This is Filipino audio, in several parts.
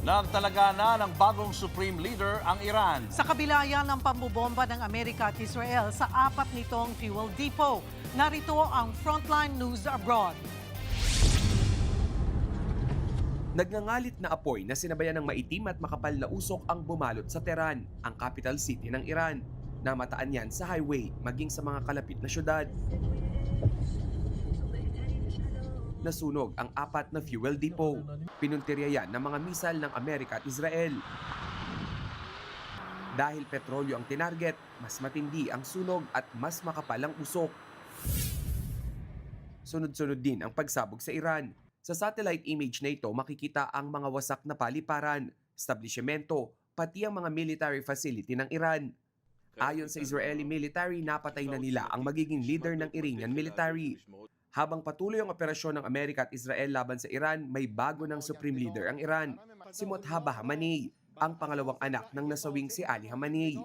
Nagtalaga na ng bagong Supreme Leader ang Iran. Sa kabila yan ng pambobomba ng Amerika at Israel sa apat nitong fuel depot. Narito ang Frontline News Abroad. Nagngangalit na apoy na sinabayan ng maitim at makapal na usok ang bumalot sa Tehran, ang capital city ng Iran. Namataan yan sa highway maging sa mga kalapit na syudad. Nasunog ang apat na fuel depot. Pinuntirya yan ng mga misal ng Amerika at Israel. Dahil petrolyo ang tinarget, mas matindi ang sunog at mas makapal ang usok. Sunod-sunod din ang pagsabog sa Iran. Sa satellite image na ito, makikita ang mga wasak na paliparan, establishmento, pati ang mga military facility ng Iran. Ayon sa Israeli military, napatay na nila ang magiging leader ng Iranian military. Habang patuloy ang operasyon ng Amerika at Israel laban sa Iran, may bago ng Supreme Leader ang Iran, si Mojtaba Khamenei, ang pangalawang anak ng nasawing si Ali Khamenei.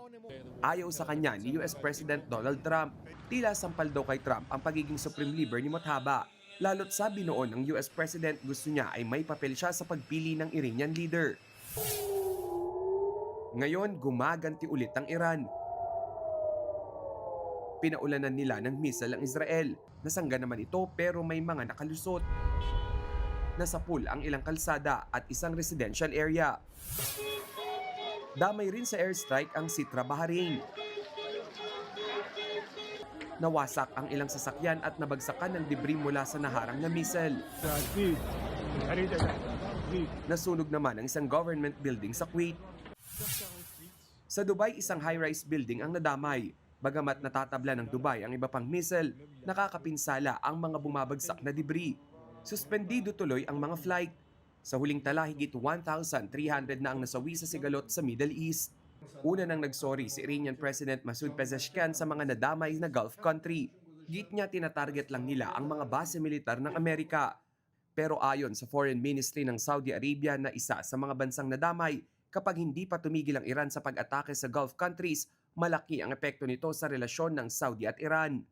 Ayaw sa kanya ni US President Donald Trump, tila sampal daw kay Trump ang pagiging Supreme Leader ni Mojtaba. Lalo't sabi noon ng US President gusto niya ay may papel siya sa pagpili ng Iranian leader. Ngayon, gumaganti ulit ang Iran. Pinaulanan nila ng missile ang Israel. Nasangga naman ito pero may mga nakalusot. Nasapul ang ilang kalsada at isang residential area. Damay rin sa airstrike ang Sitra, Bahrain. Nawasak ang ilang sasakyan at nabagsakan ng debris mula sa naharang na missile. Nasunog naman ang isang government building sa Kuwait. Sa Dubai, isang high-rise building ang nadamay. Bagamat natatabla ng Dubai ang iba pang missile, nakakapinsala ang mga bumabagsak na debris. Suspendido tuloy ang mga flight. Sa huling tala, higit 1,300 na ang nasawi sa sigalot sa Middle East. Una nang nagsorry si Iranian President Masoud Pezeshkian sa mga nadamay na Gulf country. Git niya tinatarget lang nila ang mga base militar ng Amerika. Pero ayon sa Foreign Ministry ng Saudi Arabia na isa sa mga bansang nadamay, kapag hindi pa tumigil ang Iran sa pag-atake sa Gulf countries, malaki ang epekto nito sa relasyon ng Saudi at Iran.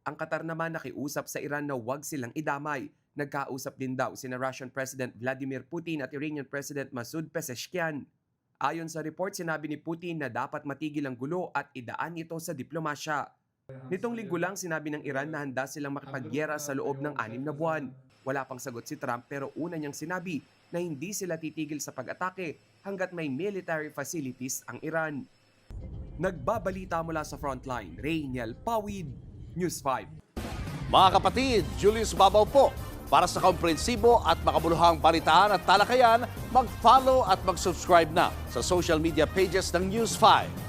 Ang Qatar naman nakiusap sa Iran na huwag silang idamay. Nagkausap din daw sina Russian President Vladimir Putin at Iranian President Masoud Pezeshkian. Ayon sa report, sinabi ni Putin na dapat matigil ang gulo at idaan ito sa diplomasya. Nitong linggo lang sinabi ng Iran na handa silang makipagyera sa loob ng 6 na buwan. Wala pang sagot si Trump pero una niyang sinabi na hindi sila titigil sa pag-atake hanggat may military facilities ang Iran. Nagbabalita mula sa Frontline, Rainiel Pawid, News 5. Mga kapatid, Julius Babaw po. Para sa komprehensibo at makabuluhang balitaan at talakayan, mag-follow at mag-subscribe na sa social media pages ng News 5.